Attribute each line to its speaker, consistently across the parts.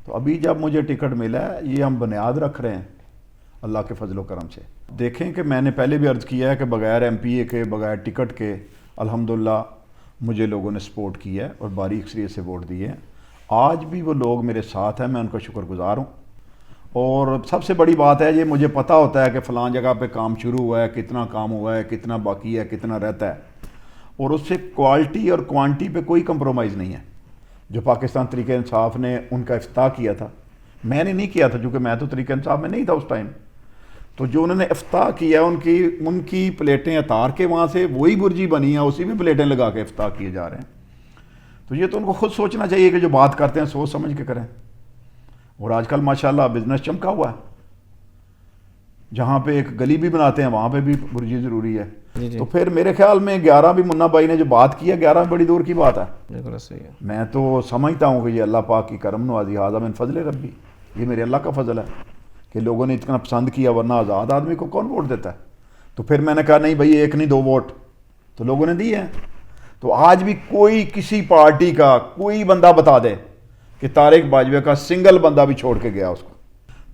Speaker 1: تو ابھی جب مجھے ٹکٹ ملا ہے یہ ہم بنیاد رکھ رہے ہیں اللہ کے فضل و کرم سے. دیکھیں کہ میں نے پہلے بھی عرض کیا ہے کہ بغیر ایم پی اے کے بغیر ٹکٹ کے الحمدللہ مجھے لوگوں نے سپورٹ کیا ہے اور باری اکثریت سے ووٹ دیے ہیں. آج بھی وہ لوگ میرے ساتھ ہیں, میں ان کا شکر گزار ہوں. اور سب سے بڑی بات ہے یہ مجھے پتہ ہوتا ہے کہ فلاں جگہ پہ کام شروع ہوا ہے, کتنا کام ہوا ہے, کتنا باقی ہے, کتنا رہتا ہے, اور اس سے کوالٹی اور کوانٹی پہ کوئی کمپرومائز نہیں ہے. جو پاکستان تحریک انصاف نے ان کا افتتاح کیا تھا, میں نے نہیں کیا تھا چونکہ میں تو تحریک انصاف میں نہیں تھا اس ٹائم, تو جو انہوں نے افتتاح کیا ان کی پلیٹیں اتار کے وہاں سے وہی برجی بنی ہے, اسی میں پلیٹیں لگا کے افتتاح کیے جا رہے ہیں. تو یہ تو ان کو خود سوچنا چاہیے کہ جو بات کرتے ہیں سوچ سمجھ کے کریں. اور آج کل ماشاءاللہ بزنس چمکا ہوا ہے, جہاں پہ ایک گلی بھی بناتے ہیں وہاں پہ بھی برجی ضروری ہے. تو پھر میرے خیال میں 11 بھی منا بھائی نے جو بات کی ہے 11 بڑی دور کی بات ہے.
Speaker 2: بالکل صحیح ہے.
Speaker 1: میں تو سمجھتا ہوں کہ یہ اللہ پاک کی کرم نوازی, ھذا من فضل ربی, یہ میرے اللہ کا فضل ہے کہ لوگوں نے اتنا پسند کیا, ورنہ آزاد آدمی کو کون ووٹ دیتا ہے. تو پھر میں نے کہا نہیں بھائی ایک نہیں 2 ووٹ تو لوگوں نے دیے ہیں. تو آج بھی کوئی کسی پارٹی کا کوئی بندہ بتا دے کہ طارق باجوہ کا سنگل بندہ بھی چھوڑ کے گیا اس کو,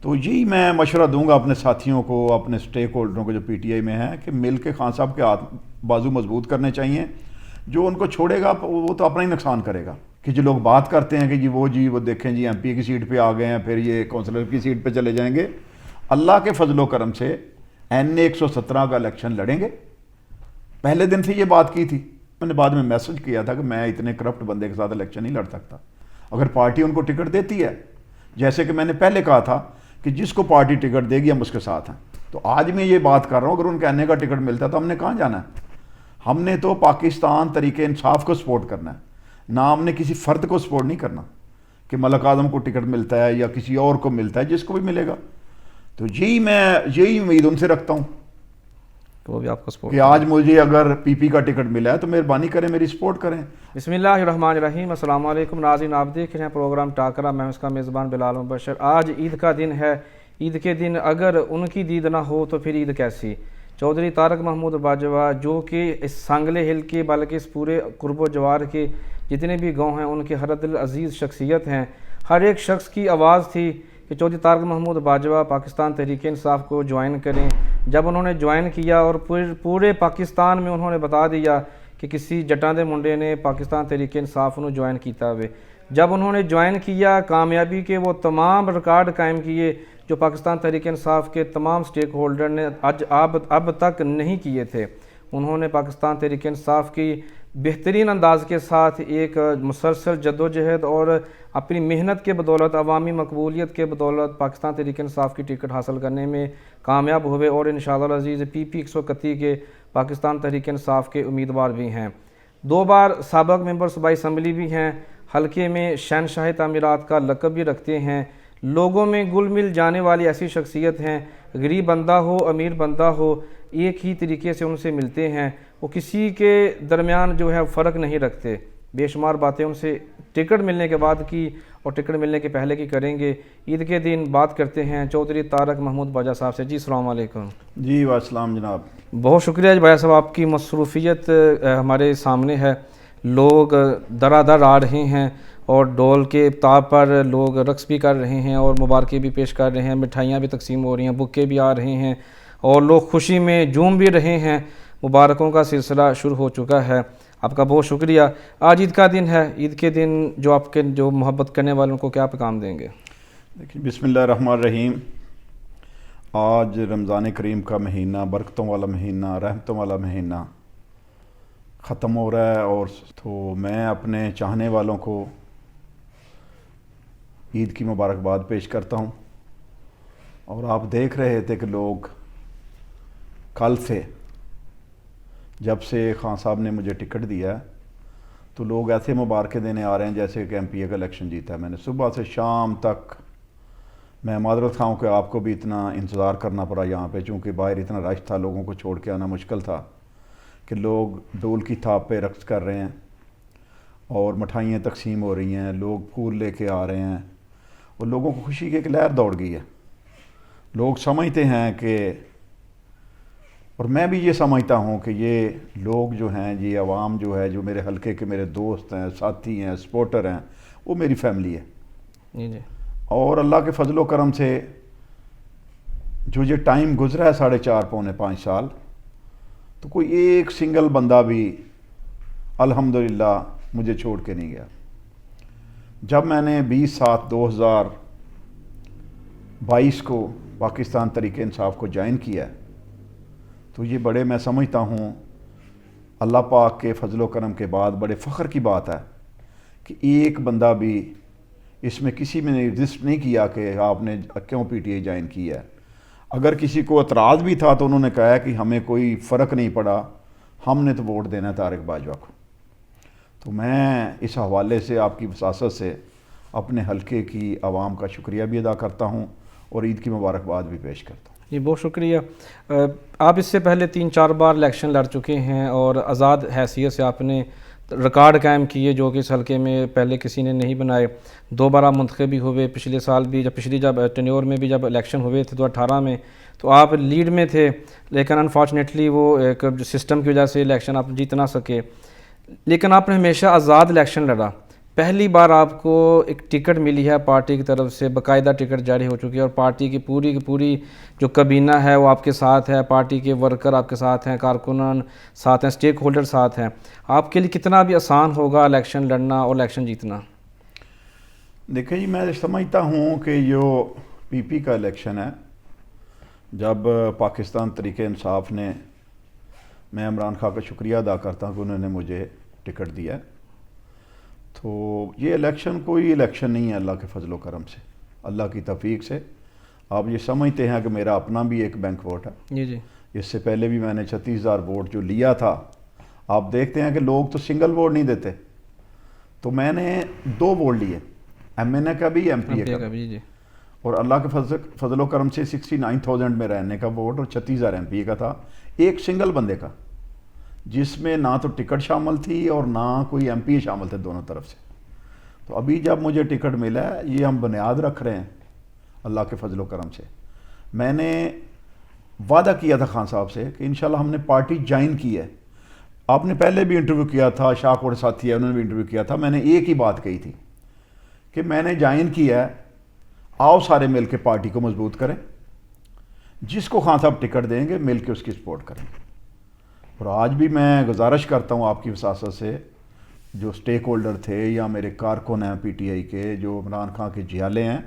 Speaker 1: تو یہی میں مشورہ دوں گا اپنے ساتھیوں کو, اپنے سٹیک ہولڈروں کو جو پی ٹی آئی میں ہیں, کہ مل کے خان صاحب کے ہاتھ بازو مضبوط کرنے چاہیے. جو ان کو چھوڑے گا وہ تو اپنا ہی نقصان کرے گا. کہ جو لوگ بات کرتے ہیں کہ وہ دیکھیں جی ایم پی کی سیٹ پہ آ گئے ہیں, پھر یہ کونسلر کی سیٹ پہ چلے جائیں گے. اللہ کے فضل و کرم سے این اے 117 کا الیکشن لڑیں گے. پہلے دن سے یہ بات کی تھی, میں نے بعد میں میسج کیا تھا کہ میں اتنے کرپٹ بندے کے ساتھ الیکشن نہیں لڑ سکتا. اگر پارٹی ان کو ٹکٹ دیتی ہے, جیسے کہ میں نے پہلے کہا تھا کہ جس کو پارٹی ٹکٹ دے گی ہم اس کے ساتھ ہیں, تو آج میں یہ بات کر رہا ہوں اگر ان کے این اے کا ٹکٹ ملتا ہے تو ہم نے کہاں جانا ہے. ہم نے تو پاکستان تحریک انصاف کو سپورٹ کرنا ہے, نہ ہم نے کسی فرد کو سپورٹ نہیں کرنا کہ ملک اعظم کو ٹکٹ ملتا ہے یا کسی اور کو ملتا ہے, جس کو بھی ملے گا. تو یہی امید ان سے رکھتا ہوں
Speaker 2: وہ بھی آپ کو سپورٹ
Speaker 1: کہ آج مجھے اگر پی پی کا ٹکٹ ملا ہے تو مہربانی کریں میری سپورٹ کریں.
Speaker 2: بسم اللہ الرحمن الرحیم. السلام علیکم ناظرین, آپ دیکھ رہے ہیں پروگرام ٹاکرا, میں اس کا میزبان بلال مبشر. آج عید کا دن ہے. عید کے دن اگر ان کی دید نہ ہو تو پھر عید کیسی. چودھری طارق محمود باجوہ جو کہ اس سانگلے ہل کے بلکہ اس پورے قرب و جوار کے جتنے بھی گاؤں ہیں ان کے ہر دل عزیز شخصیت ہیں. ہر ایک شخص کی آواز تھی کہ چودھری طارق محمود باجوہ پاکستان تحریک انصاف کو جوائن کریں. جب انہوں نے جوائن کیا اور پورے پاکستان میں انہوں نے بتا دیا کہ کسی جٹاں دے منڈے نے پاکستان تحریک انصاف انہوں جوائن کیتا ہوئے. جب انہوں نے جوائن کیا, کامیابی کے وہ تمام ریکارڈ قائم کیے جو پاکستان تحریک انصاف کے تمام سٹیک ہولڈر نے اب تک نہیں کیے تھے. انہوں نے پاکستان تحریک انصاف کی بہترین انداز کے ساتھ ایک مسلسل جدوجہد اور اپنی محنت کے بدولت, عوامی مقبولیت کے بدولت پاکستان تحریک انصاف کی ٹکٹ حاصل کرنے میں کامیاب ہوئے, اور انشاءاللہ العزیز پی پی 131 کے پاکستان تحریک انصاف کے امیدوار بھی ہیں. 2 بار سابق ممبر صوبائی اسمبلی بھی ہیں. حلقے میں شہنشاہ تعمیرات کا لقب بھی رکھتے ہیں. لوگوں میں گل مل جانے والی ایسی شخصیت ہیں, غریب بندہ ہو امیر بندہ ہو ایک ہی طریقے سے ان سے ملتے ہیں. وہ کسی کے درمیان جو ہے فرق نہیں رکھتے. بے شمار باتیں ان سے ٹکٹ ملنے کے بعد کی اور ٹکٹ ملنے کے پہلے کی کریں گے. عید کے دن بات کرتے ہیں چودھری طارق محمود باجوہ صاحب سے. جی السلام علیکم.
Speaker 1: جی والسلام جناب.
Speaker 2: بہت شکریہ باجوہ صاحب, آپ کی مصروفیت ہمارے سامنے ہے. لوگ درادر آ رہے ہیں اور ڈول کے تار پر لوگ رقص بھی کر رہے ہیں اور مبارکیں بھی پیش کر رہے ہیں, مٹھائیاں بھی تقسیم ہو رہی ہیں, بکے بھی آ رہے ہیں اور لوگ خوشی میں جھوم بھی رہے ہیں. مبارکوں کا سلسلہ شروع ہو چکا ہے. آپ کا بہت شکریہ. آج عید کا دن ہے. عید کے دن جو محبت کرنے والوں کو کیا پیغام دیں گے؟
Speaker 1: دیکھیں بسم اللہ الرحمن الرحیم. آج رمضان کریم کا مہینہ, برکتوں والا مہینہ, رحمتوں والا مہینہ ختم ہو رہا ہے, اور تو میں اپنے چاہنے والوں کو عید کی مبارکباد پیش کرتا ہوں. اور آپ دیکھ رہے تھے کہ لوگ کل سے جب سے خان صاحب نے مجھے ٹکٹ دیا ہے تو لوگ ایسے مبارکیں دینے آ رہے ہیں جیسے کہ ایم پی اے کا الیکشن جیتا ہے. میں نے صبح سے شام تک, میں معذرت خواہ ہوں کہ آپ کو بھی اتنا انتظار کرنا پڑا یہاں پہ, چونکہ باہر اتنا رش تھا, لوگوں کو چھوڑ کے آنا مشکل تھا, کہ لوگ ڈول کی تھاپ پہ رقص کر رہے ہیں اور مٹھائیاں تقسیم ہو رہی ہیں, لوگ پھول لے کے آ رہے ہیں اور لوگوں کو خوشی کی ایک لہر دوڑ گئی ہے. لوگ سمجھتے ہیں کہ, اور میں بھی یہ سمجھتا ہوں کہ یہ لوگ جو ہیں, یہ عوام جو ہے, جو میرے حلقے کے میرے دوست ہیں, ساتھی ہیں, سپورٹر ہیں, وہ میری فیملی ہے.
Speaker 2: جی.
Speaker 1: اور اللہ کے فضل و کرم سے جو یہ ٹائم گزرا ہے 4.5 پونے 5 سال، تو کوئی ایک سنگل بندہ بھی الحمدللہ مجھے چھوڑ کے نہیں گیا۔ جب میں نے 20/7/2022 کو پاکستان تحریک انصاف کو جوائن کیا تو یہ بڑے میں سمجھتا ہوں اللہ پاک کے فضل و کرم کے بعد بڑے فخر کی بات ہے کہ ایک بندہ بھی اس میں کسی میں نے رجسٹ نہیں کیا کہ آپ نے کیوں پی ٹی آئی جوائن کی ہے۔ اگر کسی کو اعتراض بھی تھا تو انہوں نے کہا کہ ہمیں کوئی فرق نہیں پڑا، ہم نے تو ووٹ دینا ہے طارق باجوہ کو۔ تو میں اس حوالے سے آپ کی وساست سے اپنے حلقے کی عوام کا شکریہ بھی ادا کرتا ہوں اور عید کی مبارکباد بھی پیش کرتا ہوں۔
Speaker 2: جی بہت شکریہ۔ آپ اس سے پہلے 3-4 بار الیکشن لڑ چکے ہیں اور آزاد حیثیت سے آپ نے ریکارڈ قائم کیے جو کہ اس حلقے میں پہلے کسی نے نہیں بنائے۔ 2 بار آپ منتخب بھی ہوئے، پچھلے سال بھی جب ٹینیور میں بھی جب الیکشن ہوئے تھے 2018 میں تو آپ لیڈ میں تھے، لیکن انفارچونیٹلی وہ ایک سسٹم کی وجہ سے الیکشن آپ جیت نہ سکے، لیکن آپ نے ہمیشہ آزاد الیکشن لڑا۔ پہلی بار آپ کو ایک ٹکٹ ملی ہے پارٹی کی طرف سے، باقاعدہ ٹکٹ جاری ہو چکی ہے اور پارٹی کی پوری جو کابینہ ہے وہ آپ کے ساتھ ہے، پارٹی کے ورکر آپ کے ساتھ ہیں، کارکنان ساتھ ہیں، سٹیک ہولڈر ساتھ ہیں۔ آپ کے لیے کتنا بھی آسان ہوگا الیکشن لڑنا اور الیکشن جیتنا؟
Speaker 1: دیکھیں جی، میں سمجھتا ہوں کہ جو پی پی کا الیکشن ہے، جب پاکستان تحریک انصاف نے، میں عمران خان کا شکریہ ادا کرتا ہوں کہ انہوں نے مجھے ٹکٹ دیا، تو یہ الیکشن کوئی الیکشن نہیں ہے اللہ کے فضل و کرم سے، اللہ کی توفیق سے۔ آپ یہ سمجھتے ہیں کہ میرا اپنا بھی ایک بینک ووٹ ہے،
Speaker 2: جی
Speaker 1: اس سے پہلے بھی میں نے 36,000 ووٹ جو لیا تھا، آپ دیکھتے ہیں کہ لوگ تو سنگل ووٹ نہیں دیتے، تو میں نے 2 ووٹ لیے، ایم این اے کا بھی ایم پی اے کا بھی،
Speaker 2: جی،
Speaker 1: اور اللہ کے فضل و کرم سے 69,000 میں رہنے کا ووٹ اور 36,000 ایم پی اے کا تھا، ایک سنگل بندے کا، جس میں نہ تو ٹکٹ شامل تھی اور نہ کوئی ایم پی اے شامل تھے دونوں طرف سے۔ تو ابھی جب مجھے ٹکٹ ملا ہے، یہ ہم بنیاد رکھ رہے ہیں اللہ کے فضل و کرم سے۔ میں نے وعدہ کیا تھا خان صاحب سے کہ انشاءاللہ ہم نے پارٹی جوائن کی ہے۔ آپ نے پہلے بھی انٹرویو کیا تھا، شاہ کوڑ ساتھی ہے انہوں نے بھی انٹرویو کیا تھا، میں نے ایک ہی بات کہی تھی کہ میں نے جوائن کیا ہے، آؤ سارے مل کے پارٹی کو مضبوط کریں، جس کو خان صاحب ٹکٹ دیں گے مل کے اس کی سپورٹ کریں۔ اور آج بھی میں گزارش کرتا ہوں آپ کی وساست سے، جو سٹیک ہولڈر تھے یا میرے کارکن ہیں پی ٹی آئی کے، جو عمران خان کے جیالے ہیں،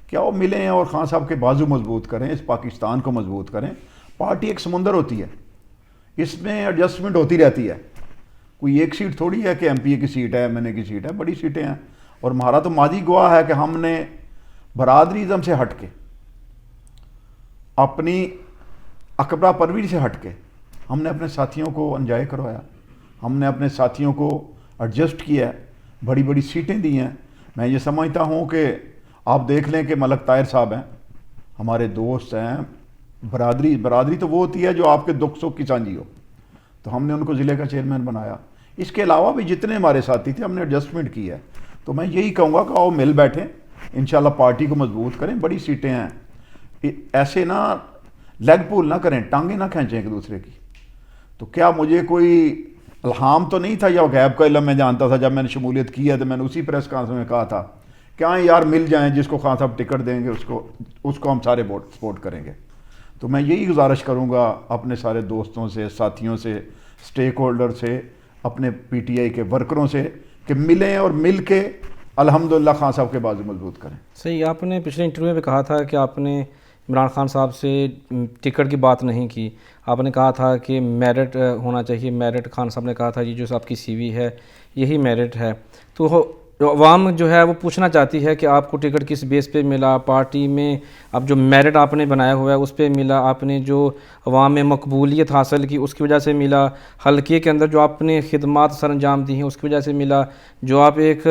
Speaker 1: کیا وہ ملیں اور خان صاحب کے بازو مضبوط کریں، اس پاکستان کو مضبوط کریں۔ پارٹی ایک سمندر ہوتی ہے، اس میں ایڈجسٹمنٹ ہوتی رہتی ہے، کوئی ایک سیٹ تھوڑی ہے کہ ایم پی اے کی سیٹ ہے، ایم این اے کی سیٹ ہے، بڑی سیٹیں ہیں۔ اور ہمارا تو ماضی گواہ ہے کہ ہم نے برادریزم سے ہٹ کے، اپنی اکبرہ پروری سے ہٹ کے، ہم نے اپنے ساتھیوں کو انجوائے کروایا، ہم نے اپنے ساتھیوں کو ایڈجسٹ کیا، بڑی بڑی سیٹیں دی ہیں۔ میں یہ سمجھتا ہوں کہ آپ دیکھ لیں کہ ملک طاہر صاحب ہیں، ہمارے دوست ہیں، برادری تو وہ ہوتی ہے جو آپ کے دکھ سکھ کی سانجھی ہو، تو ہم نے ان کو ضلع کا چیئرمین بنایا۔ اس کے علاوہ بھی جتنے ہمارے ساتھی تھے ہم نے ایڈجسٹمنٹ کی ہے۔ تو میں یہی کہوں گا کہ آؤ مل بیٹھیں، انشاءاللہ پارٹی کو مضبوط کریں، بڑی سیٹیں ہیں، ایسے نہ لیگ پول نہ کریں، ٹانگیں نہ کھینچیں ایک دوسرے کی۔ تو کیا مجھے کوئی الہام تو نہیں تھا یا غیب کا علم میں جانتا تھا؟ جب میں نے شمولیت کی ہے تو میں نے اسی پریس کانفرنس میں کہا تھا کہ ہاں یار مل جائیں، جس کو خان صاحب ٹکٹ دیں گے اس کو ہم سارے ووٹ سپورٹ کریں گے۔ تو میں یہی گزارش کروں گا اپنے سارے دوستوں سے، ساتھیوں سے، سٹیک ہولڈر سے، اپنے پی ٹی آئی کے ورکروں سے کہ ملیں اور مل کے الحمدللہ خان صاحب کے بازو مضبوط کریں۔
Speaker 2: صحیح، آپ نے پچھلے انٹرویو میں کہا تھا کہ آپ نے عمران خان صاحب سے ٹکٹ کی بات نہیں کی، آپ نے کہا تھا کہ میرٹ ہونا چاہیے، میرٹ خان صاحب نے کہا تھا یہ جو آپ کی سی وی ہے یہی میرٹ ہے۔ تو عوام جو ہے وہ پوچھنا چاہتی ہے کہ آپ کو ٹکٹ کس بیس پہ ملا، پارٹی میں اب جو میرٹ آپ نے بنایا ہوا ہے اس پہ ملا، آپ نے جو عوام میں مقبولیت حاصل کی اس کی وجہ سے ملا، حلقے کے اندر جو آپ نے خدمات سر انجام دی ہیں اس کی وجہ سے ملا، جو آپ ایک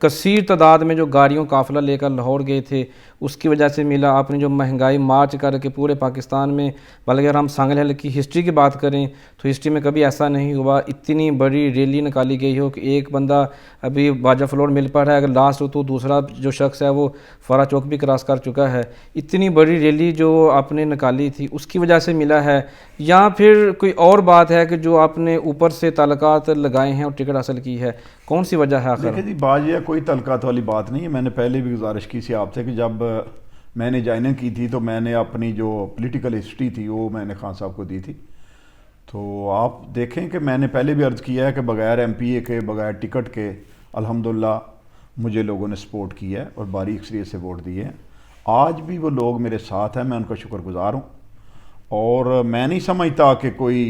Speaker 2: کثیر تعداد میں جو گاڑیوں قافلہ لے کر لاہور گئے تھے اس کی وجہ سے ملا، آپ نے جو مہنگائی مارچ کر کے پورے پاکستان میں، بلکہ اگر ہم سانگل حلقے کی ہسٹری کی بات کریں تو ہسٹری میں کبھی ایسا نہیں ہوا اتنی بڑی ریلی نکالی گئی ہو کہ ایک بندہ ابھی باجا فلور ریکارڈ مل پا رہا ہے. اگر لاسٹ تو دوسرا جو شخص ہے وہ فرا چوک بھی کراس کر چکا ہے. اتنی بڑی ریلی جو آپ نے نکالی تھی اس کی وجہ سے ملا ہے یا پھر کوئی اور بات ہے کہ جو آپ نے اوپر سے تعلقات لگائے ہیں اور ٹکٹ حاصل کی ہے؟ کون سی وجہ ہے آخر؟
Speaker 1: دیکھیں جی، بات یہ کوئی تعلقات والی بات نہیں ہے. میں نے پہلے بھی گزارش کی تھی آپ سے کہ جب میں نے جوائننگ کی تھی تو میں نے اپنی جو پولیٹیکل ہسٹری تھی وہ میں نے خان صاحب کو دی تھی. تو آپ دیکھیں کہ میں نے پہلے بھی عرض کیا ہے کہ بغیر ایم پی اے کے، بغیر ٹکٹ کے الحمدللہ مجھے لوگوں نے سپورٹ کیا ہے اور باری اکثریت سے ووٹ دیے ہیں. آج بھی وہ لوگ میرے ساتھ ہیں، میں ان کا شکر گزار ہوں. اور میں نہیں سمجھتا کہ کوئی،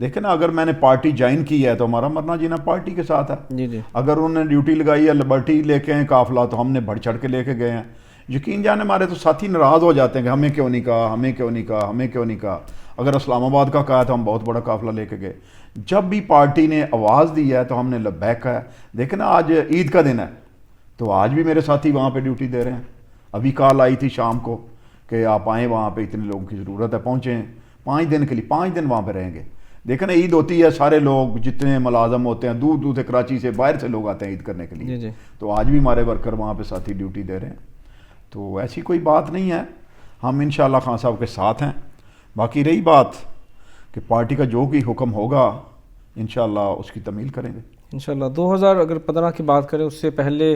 Speaker 1: دیکھیں نا، اگر میں نے پارٹی جوائن کی ہے تو ہمارا مرنا جینا پارٹی کے ساتھ ہے.
Speaker 2: جی جی.
Speaker 1: اگر انہوں نے ڈیوٹی لگائی ہے لبرٹی لے کے ہیں قافلہ تو ہم نے بڑھ چڑھ کے لے کے گئے ہیں. یقین جانے ہمارے تو ساتھی ناراض ہو جاتے ہیں کہ ہمیں کیوں نہیں کہا، ہمیں کیوں نہیں کہا، ہمیں کیوں نہیں کہا. اگر اسلام آباد کا کہا تو ہم بہت بڑا قافلہ لے کے گئے. جب بھی پارٹی نے آواز دی ہے تو ہم نے لبیک کہا ہے. دیکھیں نا، آج عید کا دن ہے تو آج بھی میرے ساتھی وہاں پہ ڈیوٹی دے رہے ہیں. ابھی کال آئی تھی شام کو کہ آپ آئیں، وہاں پہ اتنے لوگوں کی ضرورت ہے، پہنچے ہیں 5 دن کے لیے، 5 دن وہاں پہ رہیں گے. دیکھیں نا، عید ہوتی ہے، سارے لوگ جتنے ملازم ہوتے ہیں دور دور سے، کراچی سے، باہر سے لوگ آتے ہیں عید کرنے کے لیے.
Speaker 2: جی جی.
Speaker 1: تو آج بھی ہمارے ورکر وہاں پہ ساتھی ڈیوٹی دے رہے ہیں. تو ایسی کوئی بات نہیں ہے، ہم انشاءاللہ خان صاحب کے ساتھ ہیں. باقی رہی بات کہ پارٹی کا جو بھی حکم ہوگا انشاءاللہ اس کی تمیل کریں گے
Speaker 2: انشاءاللہ. 2015 کی بات کریں، اس سے پہلے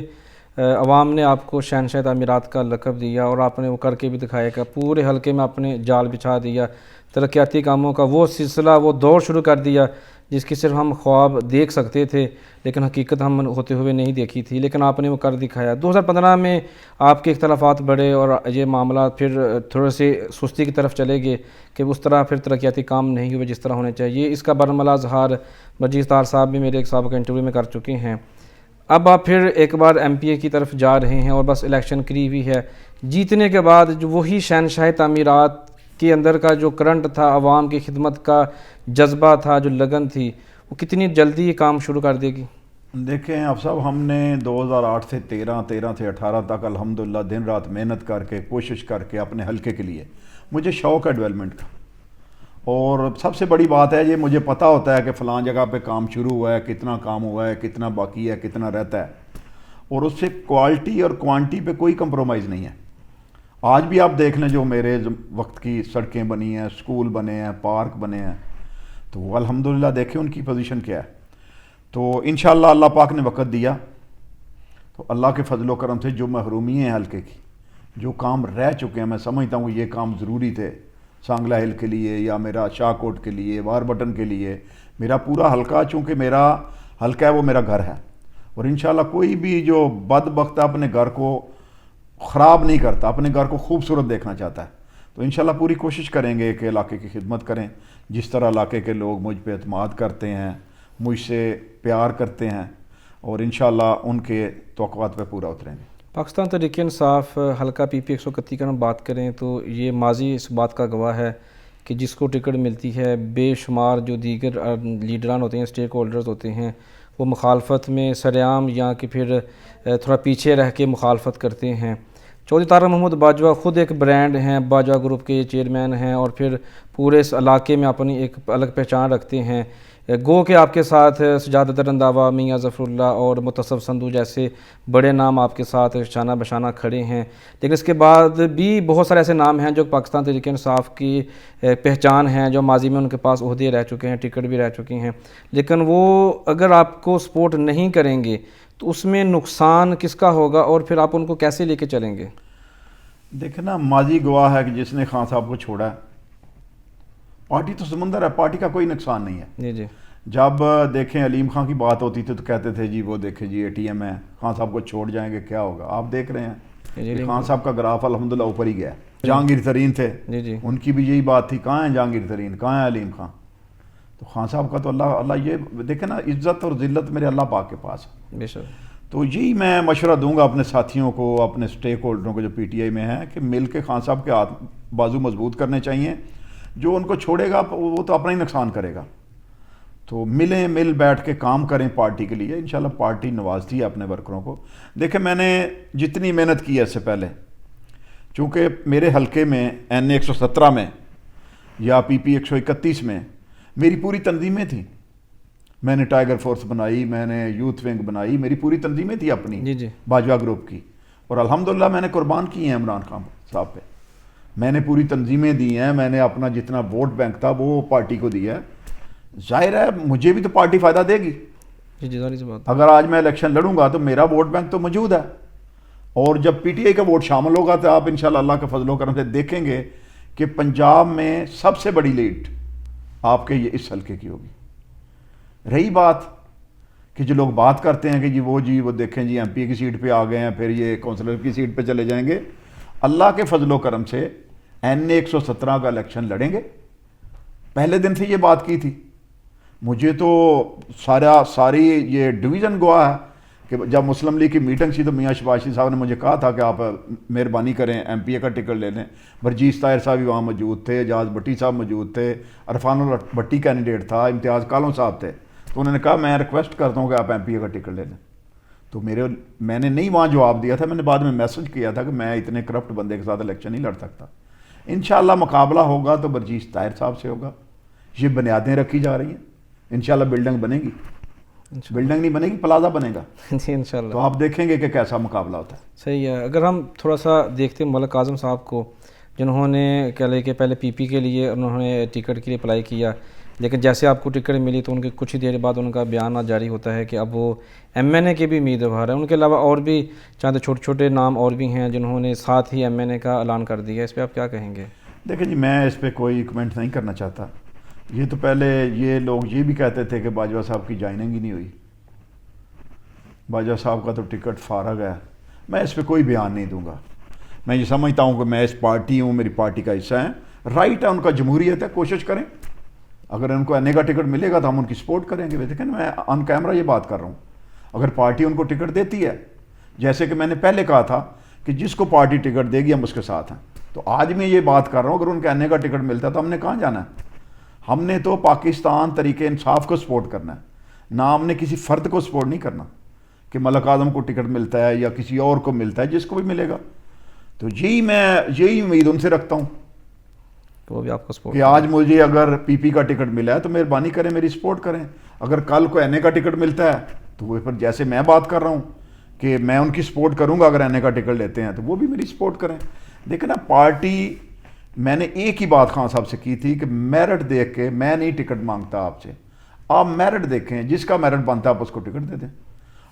Speaker 2: عوام نے آپ کو شہنشاہ تعمیرات کا لقب دیا اور آپ نے وہ کر کے بھی دکھایا کہ پورے حلقے میں آپ نے جال بچھا دیا. ترقیاتی کاموں کا وہ سلسلہ، وہ دور شروع کر دیا جس کی صرف ہم خواب دیکھ سکتے تھے لیکن حقیقت ہم ہوتے ہوئے نہیں دیکھی تھی، لیکن آپ نے وہ کر دکھایا. 2015 میں آپ کے اختلافات بڑھے اور یہ معاملات پھر تھوڑے سے سستی کی طرف چلے گئے کہ اس طرح پھر ترقیاتی کام نہیں ہوئے جس طرح ہونے چاہیے. اس کا برملا اظہار مرجیز طاہر صاحب بھی میرے ایک سابقہ انٹرویو میں کر چکے ہیں. اب آپ پھر ایک بار ایم پی اے کی طرف جا رہے ہیں اور بس الیکشن قریب ہی ہے. جیتنے کے بعد جو وہی شہنشاہ تعمیرات کے اندر کا جو کرنٹ تھا، عوام کی خدمت کا جذبہ تھا، جو لگن تھی، وہ کتنی جلدی یہ کام شروع کر دے گی؟
Speaker 1: دیکھیں آپ صاحب، ہم نے 2008 سے 13 سے 18 تک الحمدللہ دن رات محنت کر کے، کوشش کر کے اپنے حلقے کے لیے، مجھے شوق ہے ڈیولپمنٹ کا. اور سب سے بڑی بات ہے یہ، مجھے پتہ ہوتا ہے کہ فلاں جگہ پہ کام شروع ہوا ہے، کتنا کام ہوا ہے، کتنا باقی ہے، کتنا رہتا ہے. اور اس سے کوالٹی اور کوانٹی پہ کوئی کمپرومائز نہیں ہے. آج بھی آپ دیکھ لیں جو میرے وقت کی سڑکیں بنی ہیں، سکول بنے ہیں، پارک بنے ہیں، تو وہ الحمدللہ دیکھیں ان کی پوزیشن کیا ہے. تو انشاءاللہ اللہ پاک نے وقت دیا تو اللہ کے فضل و کرم سے جو محرومی ہیں حلقے کی، جو کام رہ چکے ہیں، میں سمجھتا ہوں یہ کام ضروری تھے سانگلہ ہل کے لیے یا میرا شاہ کوٹ کے لیے، وار بٹن کے لیے. میرا پورا حلقہ، چونکہ میرا حلقہ ہے وہ میرا گھر ہے، اور انشاءاللہ کوئی بھی جو بدبخت اپنے گھر کو خراب نہیں کرتا، اپنے گھر کو خوبصورت دیکھنا چاہتا ہے. تو انشاءاللہ پوری کوشش کریں گے کہ علاقے کی خدمت کریں. جس طرح علاقے کے لوگ مجھ پہ اعتماد کرتے ہیں، مجھ سے پیار کرتے ہیں، اور انشاءاللہ ان کے توقعات پہ پورا اتریں گے.
Speaker 2: پاکستان تحریک انصاف حلقہ پی پی 131 کا ہم بات کریں تو یہ ماضی اس بات کا گواہ ہے کہ جس کو ٹکٹ ملتی ہے، بے شمار جو دیگر لیڈران ہوتے ہیں، سٹیک ہولڈرز ہوتے ہیں، وہ مخالفت میں سرعام یا کہ پھر تھوڑا پیچھے رہ کے مخالفت کرتے ہیں. چودھری طارق محمود باجوہ خود ایک برانڈ ہیں، باجوہ گروپ کے چیئرمین ہیں اور پھر پورے اس علاقے میں اپنی ایک الگ پہچان رکھتے ہیں. گو کہ آپ کے ساتھ سجادت رنداوا، میاں ظفر اللہ اور متصف سندھو جیسے بڑے نام آپ کے ساتھ شانہ بشانہ کھڑے ہیں، لیکن اس کے بعد بھی بہت سارے ایسے نام ہیں جو پاکستان تحریک انصاف کی پہچان ہیں، جو ماضی میں ان کے پاس عہدے رہ چکے ہیں، ٹکٹ بھی رہ چکے ہیں، لیکن وہ اگر آپ کو سپورٹ نہیں کریں گے تو اس میں نقصان کس کا ہوگا اور پھر آپ ان کو کیسے لے کے چلیں گے؟
Speaker 1: دیکھیں نا، ماضی گواہ ہے کہ جس نے خان صاحب کو چھوڑا ہے. پارٹی تو سمندر ہے، پارٹی کا کوئی نقصان نہیں ہے.
Speaker 2: جی جی.
Speaker 1: جب دیکھیں علیم خان کی بات ہوتی تھی تو کہتے تھے جی وہ دیکھیں جی اے ٹی ایم ہے، خان صاحب کو چھوڑ جائیں گے کیا ہوگا. آپ دیکھ رہے ہیں کہ خان صاحب کا گراف الحمدللہ اوپر ہی گیا ہے. جہانگیر ترین تھے،
Speaker 2: جی جی.
Speaker 1: ان کی بھی یہی بات تھی، کہاں ہیں جہانگیر ترین، کہاں ہیں علیم خان. تو خان صاحب کا تو اللہ یہ دیکھیں نا، عزت اور ذلت میرے اللہ پاک کے پاس ہے.
Speaker 2: بے شک.
Speaker 1: تو یہی میں مشورہ دوں گا اپنے ساتھیوں کو، اپنے سٹیک ہولڈروں کو جو پی ٹی آئی میں ہیں، کہ مل کے خان صاحب کے ہاتھ بازو مضبوط کرنے چاہیے. جو ان کو چھوڑے گا وہ تو اپنا ہی نقصان کرے گا. تو مل بیٹھ کے کام کریں پارٹی کے لیے. انشاءاللہ پارٹی نوازتی ہے اپنے ورکروں کو. دیکھیں میں نے جتنی محنت کی ہے اس سے پہلے، چونکہ میرے حلقے میں این اے 117 میں یا پی پی 131 میں میری پوری تنظیمیں تھیں. میں نے ٹائیگر فورس بنائی, میں نے یوتھ ونگ بنائی, میری پوری تنظیمیں تھی اپنی
Speaker 2: جی جی
Speaker 1: باجوہ گروپ کی, اور الحمدللہ میں نے قربان کی ہیں عمران خان صاحب پہ. میں نے پوری تنظیمیں دی ہیں, میں نے اپنا جتنا ووٹ بینک تھا وہ پارٹی کو دیا ہے. ظاہر ہے مجھے بھی تو پارٹی فائدہ دے گی.
Speaker 2: جی جی ظاہر سی بات.
Speaker 1: اگر آج میں الیکشن لڑوں گا تو میرا ووٹ بینک تو موجود ہے, اور جب پی ٹی آئی کا ووٹ شامل ہوگا تو آپ انشاءاللہ اللہ کے فضل و کرم سے دیکھیں گے کہ پنجاب میں سب سے بڑی لیڈ آپ کے یہ اس حلقے کی ہوگی. رہی بات کہ جو لوگ بات کرتے ہیں کہ جی وہ دیکھیں جی ایم پی کی سیٹ پہ آ گئے ہیں, پھر یہ کونسلر کی سیٹ پہ چلے جائیں گے. اللہ کے فضل و کرم سے این اے 117 کا الیکشن لڑیں گے. پہلے دن سے یہ بات کی تھی. مجھے تو ساری یہ ڈویژن گواہ ہے کہ جب مسلم لیگ کی میٹنگ تھی تو میاں شباشی صاحب نے مجھے کہا تھا کہ آپ مہربانی کریں ایم پی اے کا ٹکٹ لے لیں. برجیس طاہر صاحب بھی وہاں موجود تھے, اعجاز بٹی صاحب موجود تھے, عرفان البٹی کینڈیڈیٹ تھا, امتیاز کالوں صاحب تھے. تو انہوں نے کہا میں ریکویسٹ کرتا ہوں کہ آپ ایم پی اے کا ٹکٹ لے لیں. تو میں نے نہیں وہاں جواب دیا تھا, میں نے بعد میں میسج کیا تھا کہ میں اتنے کرپٹ بندے کے ساتھ الیکشن نہیں لڑ سکتا. انشاءاللہ مقابلہ ہوگا تو برجیس طاہر صاحب سے ہوگا. یہ بنیادیں رکھی جا رہی ہیں, انشاءاللہ بلڈنگ بنے گی. بلڈنگ نہیں بنے گی, پلازا بنے گا.
Speaker 2: جی انشاءاللہ.
Speaker 1: تو آپ دیکھیں گے کہ کیسا مقابلہ ہوتا ہے.
Speaker 2: صحیح ہے. اگر ہم تھوڑا سا دیکھتے ہیں ملک اعظم صاحب کو, جنہوں نے کہہ لے کہ پہلے پی پی کے لیے انہوں نے ٹکٹ کے لیے اپلائی کیا, لیکن جیسے آپ کو ٹکٹ ملی تو ان کے کچھ ہی دیر بعد ان کا بیان جاری ہوتا ہے کہ اب وہ ایم این اے کے بھی امیدوار ہیں. ان کے علاوہ اور بھی چاند چھوٹے چھوٹے نام اور بھی ہیں جنہوں نے ساتھ ہی ایم این اے کا اعلان کر دیا ہے. اس پہ آپ کیا کہیں گے؟
Speaker 1: دیکھیں جی, میں اس پہ کوئی کمنٹ نہیں کرنا چاہتا. یہ تو پہلے یہ لوگ یہ بھی کہتے تھے کہ باجوہ صاحب کی جوائننگ ہی نہیں ہوئی, باجوہ صاحب کا تو ٹکٹ فارغ ہے. میں اس پہ کوئی بیان نہیں دوں گا. میں یہ سمجھتا ہوں کہ میں اس پارٹی ہوں, میری پارٹی کا حصہ ہیں, رائٹ ہے ان کا, جمہوریت ہے, کوشش کریں. اگر ان کو این اے کا ٹکٹ ملے گا تو ہم ان کی سپورٹ کریں گے. دیکھیں میں آن کیمرہ یہ بات کر رہا ہوں. اگر پارٹی ان کو ٹکٹ دیتی ہے, جیسے کہ میں نے پہلے کہا تھا کہ جس کو پارٹی ٹکٹ دے گی ہم اس کے ساتھ ہیں, تو آج میں یہ بات کر رہا ہوں اگر ان کے این اے کا ٹکٹ ملتا ہے تو ہم نے کہاں جانا ہے؟ ہم نے تو پاکستان تحریک انصاف کو سپورٹ کرنا ہے, نہ ہم نے کسی فرد کو سپورٹ نہیں کرنا کہ ملک اعظم کو ٹکٹ ملتا ہے یا کسی اور کو ملتا ہے, جس کو بھی ملے گا. تو یہی امید ان سے رکھتا ہوں
Speaker 2: وہ بھی آپ کو سپورٹ
Speaker 1: کہ آج مجھے اگر پی پی کا ٹکٹ ملا ہے تو مہربانی کریں میری سپورٹ کریں. اگر کل کو این اے کا ٹکٹ ملتا ہے تو وہ پھر جیسے میں بات کر رہا ہوں کہ میں ان کی سپورٹ کروں گا, اگر این اے کا ٹکٹ لیتے ہیں تو وہ بھی میری سپورٹ کریں. دیکھیں نا, پارٹی میں نے ایک ہی بات خان صاحب سے کی تھی کہ میرٹ دیکھ کے, میں نہیں ٹکٹ مانگتا آپ سے, آپ میرٹ دیکھیں, جس کا میرٹ بنتا ہے آپ اس کو ٹکٹ دے دیں.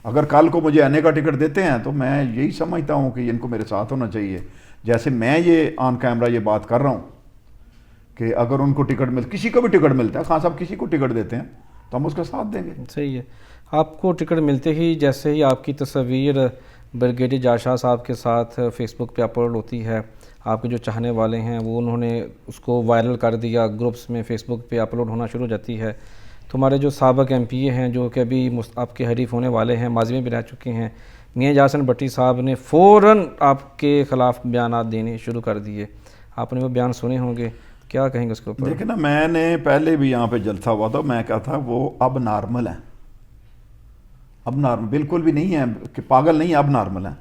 Speaker 1: اگر کل کو مجھے این اے کا ٹکٹ دیتے ہیں تو میں یہی سمجھتا ہوں کہ ان کو میرے ساتھ ہونا چاہیے. جیسے میں یہ آن کیمرہ یہ بات کر رہا ہوں کہ اگر ان کو ٹکٹ کسی کو بھی ٹکٹ ملتا ہے, خان صاحب کسی کو ٹکٹ دیتے ہیں تو ہم اس کا ساتھ دیں گے.
Speaker 2: صحیح ہے. آپ کو ٹکٹ ملتے ہی جیسے ہی آپ کی تصویر بریگیڈیئر اعجاز شاہ صاحب کے ساتھ فیس بک پہ اپلوڈ ہوتی ہے, آپ کے جو چاہنے والے ہیں وہ انہوں نے اس کو وائرل کر دیا, گروپس میں فیس بک پہ اپلوڈ ہونا شروع ہو جاتی ہے. تو ہمارے جو سابق ایم پی اے ہیں جو کہ ابھی آپ کے حریف ہونے والے ہیں, ماضی میں بھی رہ چکے ہیں, میاں اعجاز حسن بٹی صاحب نے فوراً آپ کے خلاف بیانات دینے شروع کر دیے. آپ نے وہ بیان سنے ہوں گے, کیا کہیں گے اس کے اوپر؟
Speaker 1: دیکھیں نا, میں نے پہلے بھی یہاں پہ جلسہ ہوا تھا, میں کہا تھا وہ اب نارمل ہیں, اب نارمل بالکل بھی نہیں ہے کہ پاگل نہیں, اب نارمل ہیں.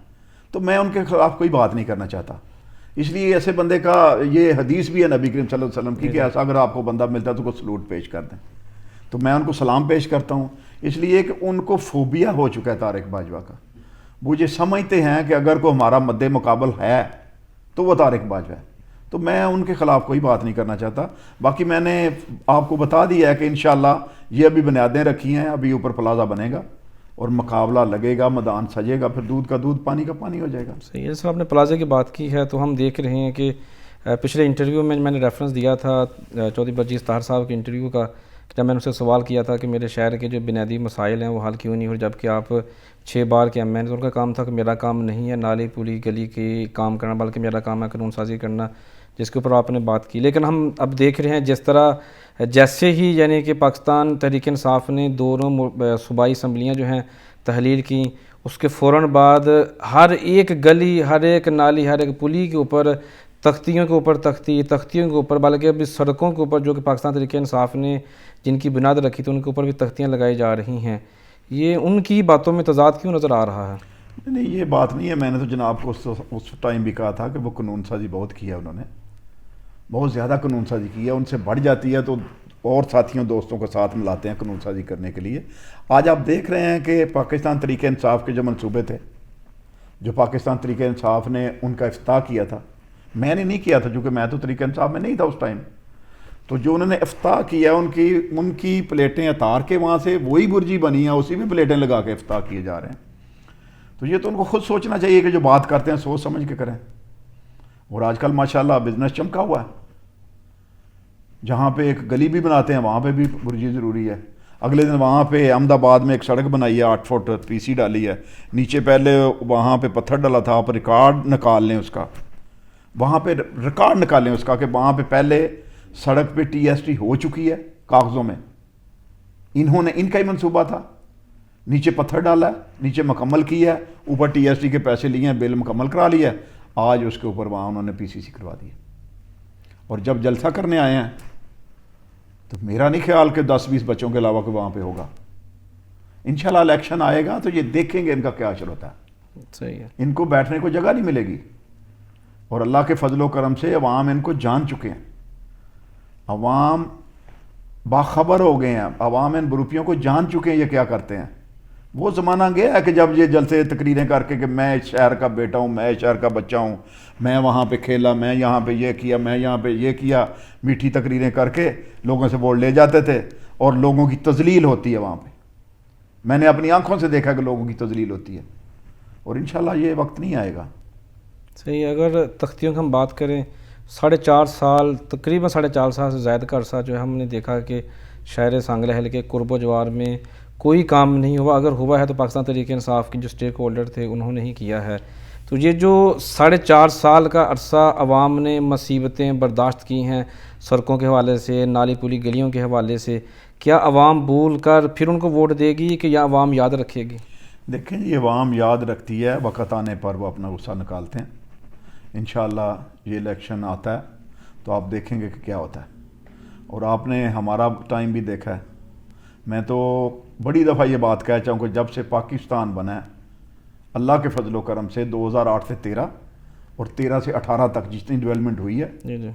Speaker 1: تو میں ان کے خلاف کوئی بات نہیں کرنا چاہتا. اس لیے ایسے بندے کا یہ حدیث بھی ہے نبی کریم صلی اللہ علیہ وسلم کی کہ ایسا اگر آپ کو بندہ ملتا ہے تو کو سلوٹ پیش کر دیں. تو میں ان کو سلام پیش کرتا ہوں, اس لیے کہ ان کو فوبیا ہو چکا ہے طارق باجوہ کا. وہ یہ سمجھتے ہیں کہ اگر کوئی ہمارا مد مقابل ہے تو وہ طارق باجوہ ہے. تو میں ان کے خلاف کوئی بات نہیں کرنا چاہتا. باقی میں نے آپ کو بتا دیا ہے کہ انشاءاللہ یہ ابھی بنیادیں رکھی ہیں, ابھی اوپر پلازا بنے گا اور مقابلہ لگے گا, میدان سجے گا, پھر دودھ کا دودھ پانی کا پانی ہو جائے گا.
Speaker 2: صحیح ہے. سر آپ نے پلازے کی بات کی ہے تو ہم دیکھ رہے ہیں کہ پچھلے انٹرویو میں نے ریفرنس دیا تھا چودھری برجیس طاہر صاحب کے انٹرویو کا, جب میں نے ان سے سوال کیا تھا کہ میرے شہر کے جو بنیادی مسائل ہیں وہ حل کیوں نہیں ہو, جبکہ آپ 6 بار کے ایم این اے, ان کا کام تھا کہ میرا کام نہیں ہے نالی پولی گلی کی کام کرنا, بلکہ میرا کام ہے قانون سازی کرنا, جس کے اوپر آپ نے بات کی. لیکن ہم اب دیکھ رہے ہیں جس طرح جیسے ہی یعنی کہ پاکستان تحریک انصاف نے دونوں صوبائی اسمبلیاں جو ہیں تحلیل کی, اس کے فوراً بعد ہر ایک گلی, ہر ایک نالی, ہر ایک پلی کے اوپر تختیوں کے اوپر تختیوں کے اوپر, بلکہ ابھی سڑکوں کے اوپر جو کہ پاکستان تحریک انصاف نے جن کی بنیاد رکھی تھی ان کے اوپر بھی تختیاں لگائی جا رہی ہیں. یہ ان کی باتوں میں تضاد کیوں نظر آ رہا ہے؟
Speaker 1: نہیں, یہ بات نہیں ہے. میں نے تو جناب کو اس ٹائم بھی کہا تھا کہ وہ قانون سازی بہت کی ہے, انہوں نے بہت زیادہ قانون سازی کی ہے, ان سے بڑھ جاتی ہے تو اور ساتھیوں دوستوں کو ساتھ ملاتے ہیں قانون سازی کرنے کے لیے. آج آپ دیکھ رہے ہیں کہ پاکستان تحریک انصاف کے جو منصوبے تھے، جو پاکستان تحریک انصاف نے ان کا افتتاح کیا تھا، میں نے نہیں کیا تھا کیونکہ میں تو تحریک انصاف میں نہیں تھا اس ٹائم. تو جو انہوں نے افتتاح کیا ان کی پلیٹیں اتار کے وہاں سے وہی برجی بنی ہیں، اسی میں پلیٹیں لگا کے افتتاح کیے جا رہے ہیں. تو یہ تو ان کو خود سوچنا چاہیے کہ جو بات کرتے ہیں سوچ سمجھ کے کریں. اور آج کل ماشاءاللہ بزنس چمکا ہوا ہے. جہاں پہ ایک گلی بھی بناتے ہیں وہاں پہ بھی برجی ضروری ہے. اگلے دن وہاں پہ احمد آباد میں ایک سڑک بنائی ہے 8 فٹ پی سی ڈالی ہے، نیچے پہلے وہاں پہ پتھر ڈالا تھا. آپ ریکارڈ نکال لیں اس کا، وہاں پہ ریکارڈ نکالیں اس کا کہ وہاں پہ پہلے سڑک پہ ٹی ایس ٹی ہو چکی ہے کاغذوں میں. انہوں نے ان کا ہی منصوبہ تھا، نیچے پتھر ڈالا ہے، نیچے مکمل کیا ہے، اوپر ٹی ایس ٹی کے پیسے لیے ہیں، بل مکمل کرا لیا ہے. آج اس کے اوپر وہاں انہوں نے پی سی سی کروا دیا. اور جب جلسہ کرنے آئے ہیں تو میرا نہیں خیال کہ 10-20 بچوں کے علاوہ کوئی وہاں پہ ہوگا. انشاءاللہ الیکشن آئے گا تو یہ دیکھیں گے ان کا کیا اثر ہوتا ہے.
Speaker 2: صحیح ہے.
Speaker 1: ان کو بیٹھنے کو جگہ نہیں ملے گی. اور اللہ کے فضل و کرم سے عوام ان کو جان چکے ہیں، عوام باخبر ہو گئے ہیں، عوام ان بروپیوں کو جان چکے ہیں یہ کیا کرتے ہیں. وہ زمانہ گیا ہے کہ جب یہ جلسے تقریریں کر کے کہ میں اس شہر کا بیٹا ہوں، میں اس شہر کا بچہ ہوں، میں وہاں پہ کھیلا، میں یہاں پہ یہ کیا، میں یہاں پہ یہ کیا، میٹھی تقریریں کر کے لوگوں سے ووٹ لے جاتے تھے. اور لوگوں کی تذلیل ہوتی ہے وہاں پہ. میں نے اپنی آنکھوں سے دیکھا کہ لوگوں کی تذلیل ہوتی ہے. اور انشاءاللہ یہ وقت نہیں آئے گا.
Speaker 2: صحیح. اگر تختیوں کی ہم بات کریں 4.5 سال، تقریباً 4.5 سال سے زائد کا عرصہ جو ہے ہم نے دیکھا کہ شہر سانگلہ حلقے قرب و جوار میں کوئی کام نہیں ہوا. اگر ہوا ہے تو پاکستان تحریک انصاف کے جو اسٹیک ہولڈر تھے انہوں نے ہی کیا ہے. تو یہ جو 4.5 سال کا عرصہ عوام نے مصیبتیں برداشت کی ہیں سڑکوں کے حوالے سے، نالی پولی گلیوں کے حوالے سے، کیا عوام بھول کر پھر ان کو ووٹ دے گی کہ یا عوام یاد رکھے گی؟
Speaker 1: دیکھیں یہ عوام یاد رکھتی ہے، وقت آنے پر وہ اپنا غصہ نکالتے ہیں. انشاءاللہ یہ الیکشن آتا ہے تو آپ دیکھیں گے کہ کیا ہوتا ہے. اور آپ نے ہمارا ٹائم بھی دیکھا ہے. میں تو بڑی دفعہ یہ بات کہہ چاہوں کہ جب سے پاکستان بنا ہے اللہ کے فضل و کرم سے 2008 سے 13 اور 13 سے 18 تک جتنی ڈیولپمنٹ ہوئی ہے،
Speaker 2: جی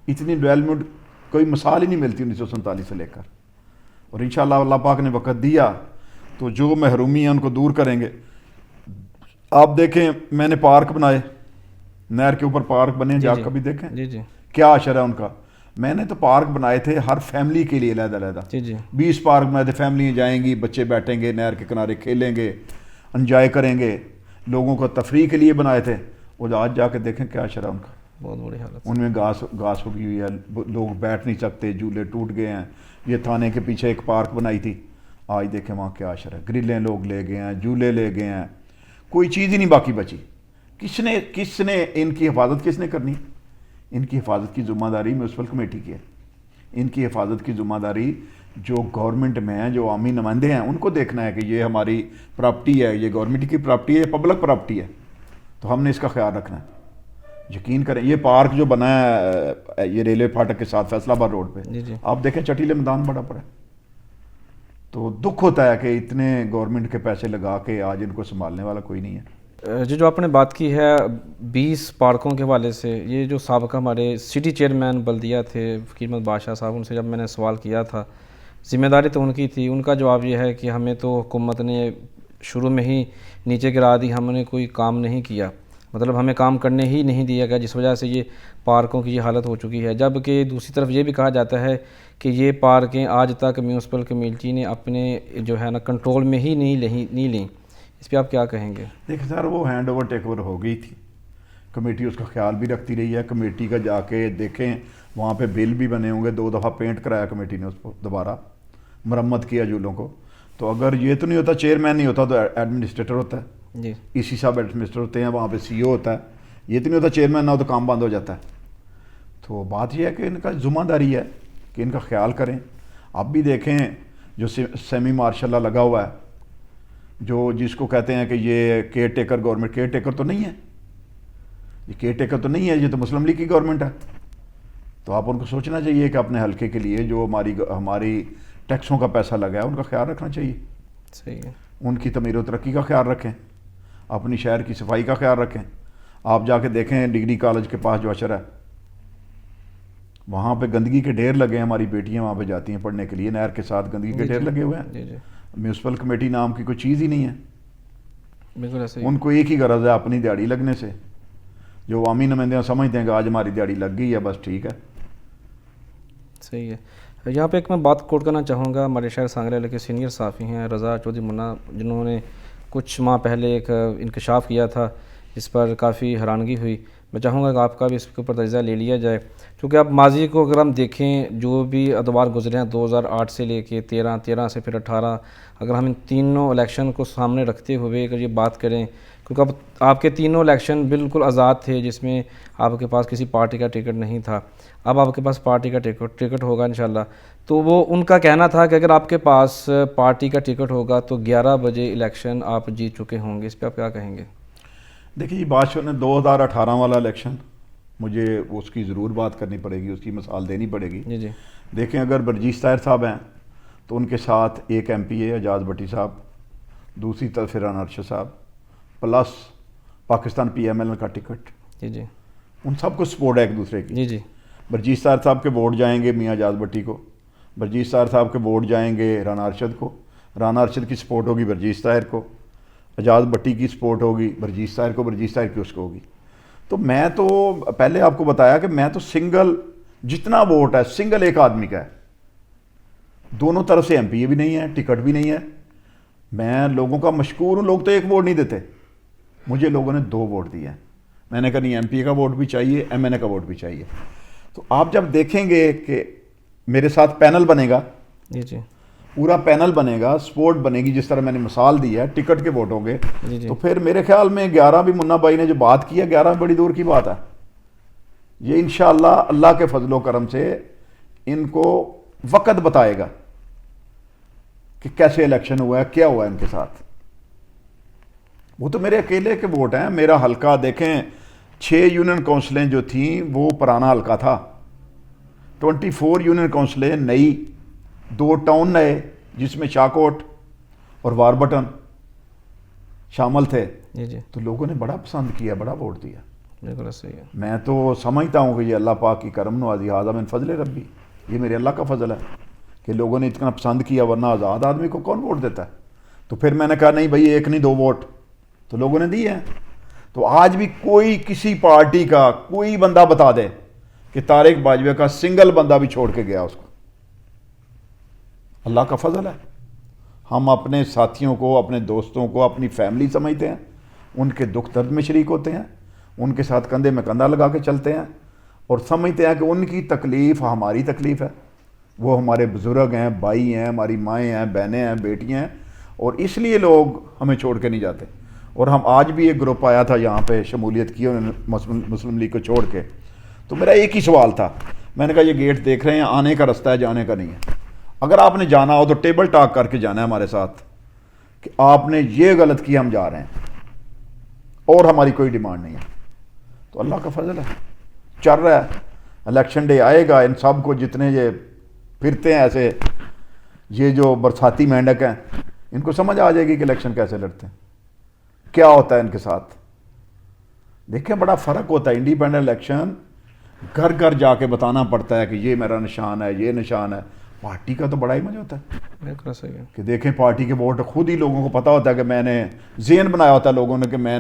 Speaker 1: اتنی ڈیولپمنٹ کوئی مثال ہی نہیں ملتی 1947 سے لے کر. اور انشاءاللہ اللہ پاک نے وقت دیا تو جو محرومی ہیں ان کو دور کریں گے. آپ دیکھیں میں نے پارک بنائے، نہر کے اوپر پارک بنے، جا کبھی دیکھیں
Speaker 2: جی
Speaker 1: کیا اشر ہے ان کا. میں نے تو پارک بنائے تھے ہر فیملی کے لیے علیحدہ علیحدہ. 20 پارک بنائے تھے، فیملی جائیں گی، بچے بیٹھیں گے نہر کے کنارے، کھیلیں گے، انجوائے کریں گے. لوگوں کو تفریح کے لیے بنائے تھے. اور آج جا کے دیکھیں کیا اشر ہے ان کا.
Speaker 2: بہت بڑی حالت.
Speaker 1: ان میں گھاس اگی ہوئی ہے، لوگ بیٹھ نہیں سکتے، جھولے ٹوٹ گئے ہیں. یہ تھانے کے پیچھے ایک پارک بنائی تھی، آج دیکھیں وہاں کیا اشر ہے. گرلیں لوگ لے گئے ہیں، جھولے لے گئے ہیں، کوئی چیز ہی نہیں باقی بچی. کس نے ان کی حفاظت کس نے کرنی؟ ان کی حفاظت کی ذمہ داری میونسپل کمیٹی کی ہے. ان کی حفاظت کی ذمہ داری جو گورنمنٹ میں ہیں، جو عوامی نمائندے ہیں، ان کو دیکھنا ہے کہ یہ ہماری پراپرٹی ہے، یہ گورنمنٹ کی پراپرٹی ہے، یہ پبلک پراپرٹی ہے، تو ہم نے اس کا خیال رکھنا ہے. یقین کریں یہ پارک جو بنا ہے یہ ریلوے پھاٹک کے ساتھ فیصل آباد روڈ پہ، آپ دیکھیں چٹیلے میدان بڑا پڑا ہے. تو دکھ ہوتا ہے کہ اتنے گورنمنٹ کے پیسے لگا کے آج ان کو سنبھالنے والا کوئی نہیں ہے.
Speaker 2: جی جو آپ نے بات کی ہے 20 پارکوں کے حوالے سے، یہ جو سابقہ ہمارے سٹی چیئرمین بلدیہ تھے فقیر احمد بادشاہ صاحب، ان سے جب میں نے سوال کیا تھا، ذمہ داری تو ان کی تھی. ان کا جواب یہ ہے کہ ہمیں تو حکومت نے شروع میں ہی نیچے گرا دی، ہم نے کوئی کام نہیں کیا، مطلب ہمیں کام کرنے ہی نہیں دیا گیا، جس وجہ سے یہ پارکوں کی یہ حالت ہو چکی ہے. جبکہ دوسری طرف یہ بھی کہا جاتا ہے کہ یہ پارکیں آج تک میونسپل کمیٹی نے اپنے جو ہے نا کنٹرول میں ہی نہیں لیں. اس پہ آپ کیا کہیں گے؟
Speaker 1: دیکھیں سر وہ ہینڈ اوور ٹیک اوور ہو گئی تھی، کمیٹی اس کا خیال بھی رکھتی رہی ہے. کمیٹی کا جا کے دیکھیں وہاں پہ بل بھی بنے ہوں گے، 2 دفعہ پینٹ کرایا کمیٹی نے، اس کو دوبارہ مرمت کیا جھولوں کو. تو اگر یہ تو نہیں ہوتا، چیئرمین نہیں ہوتا تو ایڈمنسٹریٹر ہوتا ہے،
Speaker 2: جی
Speaker 1: اسی صاحب ایڈمنسٹریٹر ہوتے ہیں، وہاں پہ سی او ہوتا ہے. یہ تو نہیں ہوتا چیئرمین نہ ہو تو کام بند ہو جاتا ہے. تو بات یہ ہے کہ ان کا ذمہ داری ہے کہ ان کا خیال کریں. آپ بھی دیکھیں جو سیمی مارشاء اللہ لگا ہوا ہے، جو جس کو کہتے ہیں کہ یہ care taker government, care taker تو نہیں ہے، یہ کیئر ٹیکر تو نہیں ہے، یہ تو مسلم لیگ کی گورنمنٹ ہے. تو آپ ان کو سوچنا چاہیے کہ اپنے حلقے کے لیے جو ہماری ٹیکسوں کا پیسہ لگا ہے ان کا خیال رکھنا چاہیے.
Speaker 2: صحیح ہے.
Speaker 1: ان کی تعمیر و ترقی کا خیال رکھیں، اپنی شہر کی صفائی کا خیال رکھیں. آپ جا کے دیکھیں ڈگری کالج کے پاس جو اشر ہے وہاں پہ گندگی کے ڈھیر لگے ہیں، ہماری بیٹیاں وہاں پہ جاتی ہیں پڑھنے کے لیے، نہر کے ساتھ گندگی کے ڈھیر لگے ہوئے ہیں،
Speaker 2: جی جی
Speaker 1: میونسپل کمیٹی نام کی کوئی چیز ہی نہیں ہے،
Speaker 2: بالکل ایسے ہی
Speaker 1: ان کو ایک ہی غرض ہے اپنی دیہڑی لگنے سے، جو عوامی نمائندے سمجھتے ہیں کہ آج ہماری دیہڑی لگ گئی ہے بس ٹھیک ہے۔
Speaker 2: صحیح ہے۔ یہاں پہ ایک میں بات کوٹ کرنا چاہوں گا، ہمارے شہر سانگلے کے سینئر صحافی ہیں رضا چودھری منا، جنہوں نے کچھ ماہ پہلے ایک انکشاف کیا تھا جس پر کافی حیرانگی ہوئی۔ میں چاہوں گا کہ آپ کا بھی اس کے اوپر تجزیہ لے لیا جائے، کیونکہ اب ماضی کو اگر ہم دیکھیں جو بھی ادوار گزرے ہیں 2008 سے لے کے 13 سے پھر 18، اگر ہم ان تینوں الیکشن کو سامنے رکھتے ہوئے اگر یہ بات کریں، کیونکہ اب آپ کے تینوں الیکشن بالکل آزاد تھے جس میں آپ کے پاس کسی پارٹی کا ٹکٹ نہیں تھا، اب آپ کے پاس پارٹی کا ٹکٹ ہوگا انشاءاللہ۔ تو وہ ان کا کہنا تھا کہ اگر آپ کے پاس پارٹی کا ٹکٹ ہوگا تو 11 بجے الیکشن آپ جیت چکے ہوں گے، اس پہ آپ کیا کہیں گے؟
Speaker 1: دیکھیے جی، بادشاہ نے 2018 والا الیکشن، مجھے اس کی ضرور بات کرنی پڑے گی، اس کی مثال دینی پڑے گی۔
Speaker 2: جی جی
Speaker 1: دیکھیں اگر برجیش طاہر صاحب ہیں تو ان کے ساتھ ایک ایم پی اے اعجاز بٹی صاحب، دوسری طرف رانا ارشد صاحب، plus Pakistan P M L کا ٹکٹ،
Speaker 2: جی جی
Speaker 1: ان سب کو سپورٹ ہے ایک دوسرے کی۔
Speaker 2: جی جی
Speaker 1: برجیش طاہر صاحب کے ووٹ جائیں گے میاں اعجاز بٹی کو، برجیش طاہر صاحب کے ووٹ جائیں گے رانا ارشد کو، رانا ارشد کی سپورٹ ہوگی برجیش طاہر کو، اعجاز بٹی کی سپورٹ ہوگی برجیش طاہر کو، برجیش طاہر کی اس کو ہوگی۔ تو میں تو پہلے آپ کو بتایا کہ میں تو سنگل، جتنا ووٹ ہے سنگل ایک آدمی کا ہے، دونوں طرف سے ایم پی اے بھی نہیں ہے، ٹکٹ بھی نہیں ہے، میں لوگوں کا مشکور ہوں، لوگ تو ایک ووٹ نہیں دیتے، مجھے لوگوں نے 2 ووٹ دیے ہیں، میں نے کہا نہیں ایم پی اے کا ووٹ بھی چاہیے، ایم این اے کا ووٹ بھی چاہیے۔ تو آپ جب دیکھیں گے کہ میرے ساتھ پینل بنے گا،
Speaker 2: جی جی
Speaker 1: پورا پینل بنے گا، سپورٹ بنے گی، جس طرح میں نے مثال دی ہے ٹکٹ کے ووٹ ہوں گے،
Speaker 2: جی جی
Speaker 1: تو پھر میرے خیال میں 11 بھی منا بھائی نے جو بات کی ہے 11 بڑی دور کی بات ہے، یہ انشاءاللہ اللہ کے فضل و کرم سے ان کو وقت بتائے گا کہ کیسے الیکشن ہوا ہے، کیا ہوا ہے ان کے ساتھ۔ وہ تو میرے اکیلے کے ووٹ ہیں، میرا حلقہ دیکھیں 6 یونین کونسلیں جو تھیں وہ پرانا حلقہ تھا، 24 یونین کونسلیں نئی، 2 ٹاؤن نئے جس میں شاہکوٹ اور واربٹن شامل تھے،
Speaker 2: جی جی
Speaker 1: تو لوگوں نے بڑا پسند کیا، بڑا ووٹ دیا۔
Speaker 2: بالکل صحیح ہے۔
Speaker 1: میں تو سمجھتا ہوں کہ یہ اللہ پاک کی کرم نوازی، ھذا من فضل ربی، یہ میرے اللہ کا فضل ہے کہ لوگوں نے اتنا پسند کیا، ورنہ آزاد آدمی کو کون ووٹ دیتا ہے؟ تو پھر میں نے کہا نہیں بھائی ایک نہیں 2 ووٹ، تو لوگوں نے دیے ہیں۔ تو آج بھی کوئی کسی پارٹی کا کوئی بندہ بتا دے کہ طارق باجوہ کا سنگل بندہ بھی چھوڑ کے گیا اس کو، اللہ کا فضل ہے۔ ہم اپنے ساتھیوں کو، اپنے دوستوں کو اپنی فیملی سمجھتے ہیں، ان کے دکھ درد میں شریک ہوتے ہیں، ان کے ساتھ کندھے میں کندھا لگا کے چلتے ہیں، اور سمجھتے ہیں کہ ان کی تکلیف ہماری تکلیف ہے، وہ ہمارے بزرگ ہیں، بھائی ہیں، ہماری مائیں ہیں، بہنیں ہیں، بیٹیاں ہیں، اور اس لیے لوگ ہمیں چھوڑ کے نہیں جاتے۔ اور ہم آج بھی ایک گروپ آیا تھا یہاں پہ شمولیت کی انہوں نے مسلم لیگ کو چھوڑ کے، تو میرا ایک ہی سوال تھا، میں نے کہا یہ گیٹ دیکھ رہے ہیں، آنے کا رستہ ہے، جانے کا نہیں ہے، اگر آپ نے جانا ہو تو ٹیبل ٹاک کر کے جانا ہے ہمارے ساتھ کہ آپ نے یہ غلط کیا، ہم جا رہے ہیں، اور ہماری کوئی ڈیمانڈ نہیں ہے۔ تو اللہ کا فضل ہے، چل رہا ہے، الیکشن ڈے آئے گا، ان سب کو جتنے یہ پھرتے ہیں ایسے، یہ جو برساتی مینڈک ہیں، ان کو سمجھ آ جائے گی کہ الیکشن کیسے لڑتے ہیں، کیا ہوتا ہے ان کے ساتھ۔ دیکھیں بڑا فرق ہوتا ہے، انڈیپینڈنٹ الیکشن گھر گھر جا کے بتانا پڑتا ہے کہ یہ میرا نشان ہے، یہ نشان ہے، پارٹی کا تو بڑا ہی مزہ ہوتا ہے
Speaker 2: بالکل صحیح ہے۔
Speaker 1: کہ دیکھیں پارٹی کے ووٹ خود ہی لوگوں کو پتہ ہوتا ہے کہ میں نے ذہن بنایا ہوتا ہے لوگوں نے کہ میں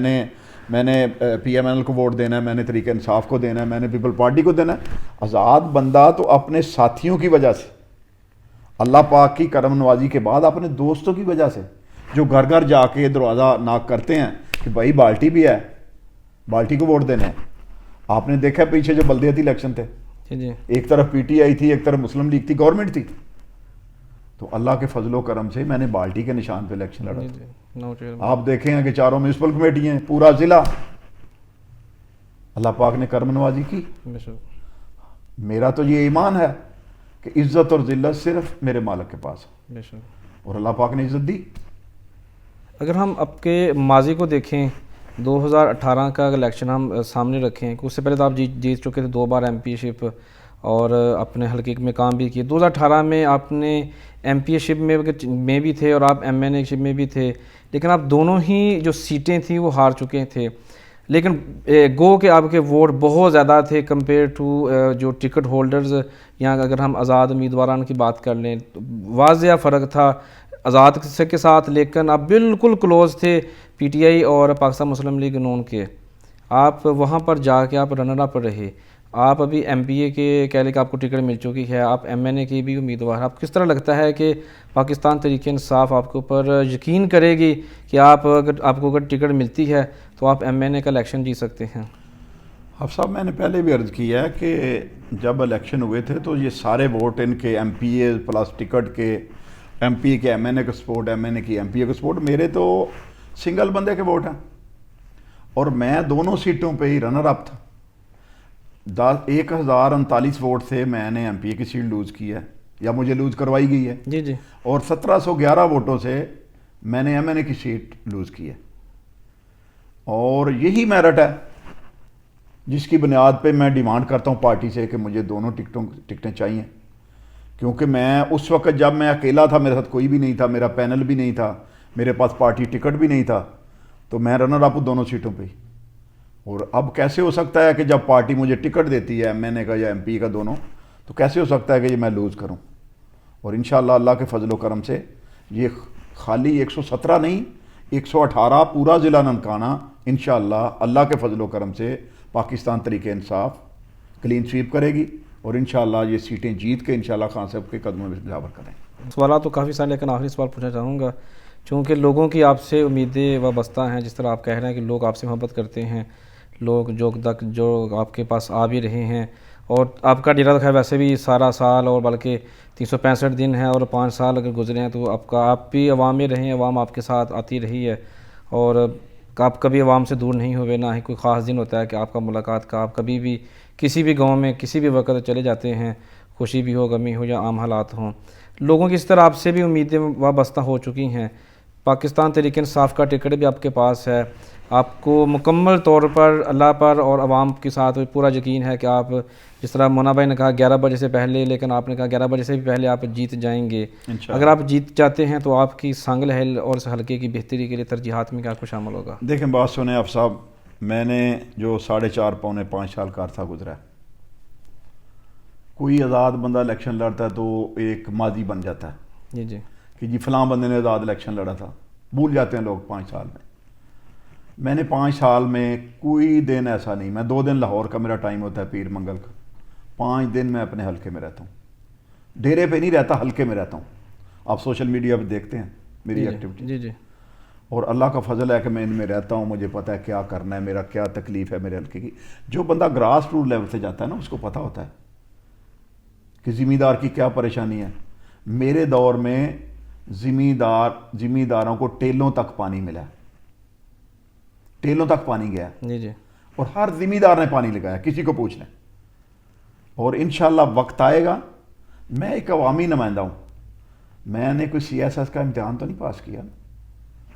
Speaker 1: نے پی ایم ایل کو ووٹ دینا ہے، میں نے تحریک انصاف کو دینا ہے، میں نے پیپل پارٹی کو دینا ہے۔ آزاد بندہ تو اپنے ساتھیوں کی وجہ سے، اللہ پاک کی کرم نوازی کے بعد اپنے دوستوں کی وجہ سے، جو گھر گھر جا کے دروازہ ناک کرتے ہیں کہ بھائی بالٹی بھی ہے، بالٹی کو ووٹ دینا ہے۔ آپ نے دیکھا پیچھے جو بلدیاتی الیکشن تھے،
Speaker 2: جی جی
Speaker 1: ایک طرف پی ٹی آئی تھی، ایک طرف مسلم لیگ تھی، گورنمنٹ تھی، تو اللہ کے فضل و کرم سے میں نے بالٹی کے نشان پہ الیکشن لڑا
Speaker 2: جی
Speaker 1: تھا۔
Speaker 2: جی نو چیئر
Speaker 1: آپ دیکھیں ہیں کہ 4 میونسپل کمیٹی ہیں، پورا ضلع، اللہ پاک نے کرم نوازی کی۔
Speaker 2: بے شک
Speaker 1: میرا تو یہ ایمان ہے کہ عزت اور ذلت صرف میرے مالک کے پاس ہے،
Speaker 2: بے شک۔
Speaker 1: اور اللہ پاک نے عزت دی۔
Speaker 2: اگر ہم اب کے ماضی کو دیکھیں، 2018 کا اگر الیکشن ہم سامنے رکھیں، اس سے پہلے تو آپ جیت چکے تھے 2 بار ایم پی اے شپ، اور اپنے حلقے میں کام بھی کیے۔ 2018 میں آپ نے ایم پی اے شپ میں بھی تھے اور آپ ایم این اے شپ میں بھی تھے، لیکن آپ دونوں ہی جو سیٹیں تھیں وہ ہار چکے تھے۔ لیکن گو کہ آپ کے ووٹ بہت زیادہ تھے کمپیئر ٹو جو ٹکٹ ہولڈرز، یا اگر ہم آزاد امیدواران کی بات کر لیں تو واضح فرق تھا آزاد کے ساتھ، لیکن آپ بالکل کلوز تھے پی ٹی آئی اور پاکستان مسلم لیگ نون کے. آپ وہاں پر جا کے آپ رنر اپ رہے. آپ ابھی ایم پی اے کے کہہ لیں کہ آپ کو ٹکٹ مل چکی ہے، آپ ایم این اے کی بھی امیدوار ہیں. آپ کس طرح لگتا ہے کہ پاکستان تحریک انصاف آپ کے اوپر یقین کرے گی کہ آپ کو اگر ٹکٹ ملتی ہے تو آپ ایم این اے کا الیکشن جیت سکتے ہیں؟
Speaker 1: حفص صاحب، میں نے پہلے بھی عرض کیا ہے کہ جب الیکشن ہوئے تھے تو یہ سارے ووٹ ان کے ایم پی اے پلس ٹکٹ کے، ایم پی اے کے ایم این اے کا سپورٹ، ایم این اے کی ایم پی اے کا سپورٹ، میرے تو سنگل بندے کے ووٹ ہیں اور میں دونوں سیٹوں پہ ہی رنر اپ تھا. 1039 ووٹ سے میں نے ایم پی اے کی سیٹ لوز کی ہے یا مجھے لوز کروائی گئی ہے،
Speaker 2: جی جی،
Speaker 1: اور 1711 ووٹوں سے میں نے ایم این اے کی سیٹ لوز کی ہے. اور یہی میرٹ ہے جس کی بنیاد پہ میں ڈیمانڈ کرتا ہوں پارٹی سے کہ مجھے دونوں ٹکٹیں چاہیے، کیونکہ میں اس وقت جب میں اکیلا تھا، میرے ساتھ کوئی بھی نہیں تھا، میرا پینل بھی نہیں تھا، میرے پاس پارٹی ٹکٹ بھی نہیں تھا، تو میں رنر اپ دونوں سیٹوں پہ ہی. اور اب کیسے ہو سکتا ہے کہ جب پارٹی مجھے ٹکٹ دیتی ہے ایم این اے کا یا ایم پی کا دونوں، تو کیسے ہو سکتا ہے کہ یہ میں لوز کروں؟ اور انشاءاللہ اللہ کے فضل و کرم سے یہ خالی 117 نہیں 118 پورا ضلع ننکانہ انشاءاللہ اللہ کے فضل و کرم سے پاکستان تحریک انصاف کلین سویپ کرے گی، اور انشاءاللہ یہ سیٹیں جیت کے انشاءاللہ خان صاحب کے قدموں میں جاور کریں.
Speaker 2: سوالات تو کافی سارے، لیکن آخری سوال پوچھنا چاہوں گا، چونکہ لوگوں کی آپ سے امیدیں وابستہ ہیں، جس طرح آپ کہہ رہے ہیں کہ لوگ آپ سے محبت کرتے ہیں، لوگ جو آپ کے پاس آ بھی رہے ہیں، اور آپ کا ڈیرا خیر ویسے بھی سارا سال اور بلکہ 365 دن ہے اور 5 سال اگر گزرے ہیں تو آپ بھی عوام میں رہے ہیں، عوام آپ کے ساتھ آتی رہی ہے، اور آپ کبھی عوام سے دور نہیں ہوئے، نہ ہی کوئی خاص دن ہوتا ہے کہ آپ کا ملاقات کا، آپ کبھی بھی کسی بھی گاؤں میں کسی بھی وقت چلے جاتے ہیں، خوشی بھی ہو، غمی ہو یا عام حالات ہوں. لوگوں کی اس طرح آپ سے بھی امیدیں وابستہ ہو چکی ہیں. پاکستان تحریک انصاف کا ٹکٹ بھی آپ کے پاس ہے، آپ کو مکمل طور پر اللہ پر اور عوام کے ساتھ پورا یقین ہے کہ آپ، جس طرح مونا بھائی نے کہا 11 بجے سے پہلے، لیکن آپ نے کہا 11 بجے سے بھی پہلے آپ جیت جائیں گے. اگر آپ جیت جاتے ہیں تو آپ کی سانگل حل اور اس حلقے کی بہتری کے لیے ترجیحات میں کیا کچھ شامل ہوگا؟
Speaker 1: دیکھیں بات سنیں حفص صاحب، میں نے جو 4.5 پونے 5 سال کا عرصہ گزرا ہے، کوئی آزاد بندہ الیکشن لڑتا ہے تو ایک ماضی بن جاتا ہے
Speaker 2: جی جی،
Speaker 1: کہ جی فلاں بندے نے آزاد الیکشن لڑا تھا، بھول جاتے ہیں لوگ 5 سال میں نے 5 سال میں کوئی دن ایسا نہیں، میں 2 دن لاہور کا میرا ٹائم ہوتا ہے پیر منگل کا، 5 دن میں اپنے حلقے میں رہتا ہوں، ڈیرے پہ نہیں رہتا، حلقے میں رہتا ہوں. آپ سوشل میڈیا پہ دیکھتے ہیں میری ایکٹیویٹی،
Speaker 2: جی جی،
Speaker 1: اور اللہ کا فضل ہے کہ میں ان میں رہتا ہوں، مجھے پتہ ہے کیا کرنا ہے، میرا کیا تکلیف ہے میرے حلقے کی. جو بندہ گراس روٹ لیول سے جاتا ہے نا، اس کو پتہ ہوتا ہے کہ زمیندار کی کیا پریشانی ہے. میرے دور میں زمینداروں کو ٹیلوں تک پانی ملا، ٹیلوں تک پانی گیا،
Speaker 2: جی جی،
Speaker 1: اور ہر زمیندار نے پانی لگایا، کسی کو پوچھ لیں. اور انشاءاللہ وقت آئے گا. میں ایک عوامی نمائندہ ہوں، میں نے کوئی سی ایس ایس کا امتحان تو نہیں پاس کیا.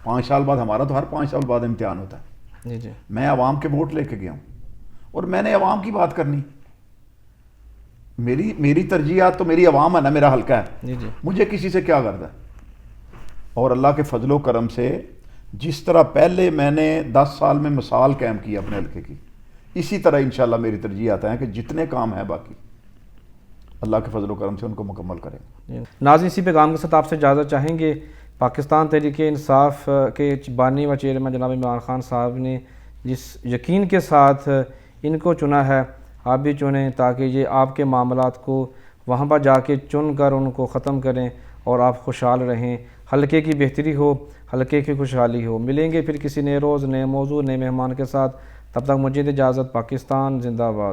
Speaker 1: 5 سال بعد ہمارا تو ہر 5 سال بعد امتحان ہوتا ہے.
Speaker 2: جی جی،
Speaker 1: میں عوام کے ووٹ لے کے گیا ہوں اور میں نے عوام کی بات کرنی. میری ترجیحات تو میری عوام ہے نا، میرا حلقہ ہے،
Speaker 2: جی جی،
Speaker 1: مجھے کسی سے کیا غرض ہے. اور اللہ کے فضل و کرم سے جس طرح پہلے میں نے 10 سال میں مثال قائم کی اپنے حلقے کی، اسی طرح انشاءاللہ میری ترجیحات ہیں کہ جتنے کام ہیں باقی اللہ کے فضل و کرم سے ان کو مکمل کریں.
Speaker 2: ناظرین، اسی پیغام کے ساتھ آپ سے اجازت چاہیں گے. پاکستان تحریک انصاف کے بانی و چیئرمین جناب عمران خان صاحب نے جس یقین کے ساتھ ان کو چنا ہے، آپ بھی چنیں تاکہ یہ آپ کے معاملات کو وہاں پر جا کے چن کر ان کو ختم کریں اور آپ خوشحال رہیں، حلقے کی بہتری ہو، حلقے کی خوشحالی ہو. ملیں گے پھر کسی نئے روز، نئے موضوع، نئے مہمان کے ساتھ. تب تک مجھے اجازت. پاکستان زندہ باد.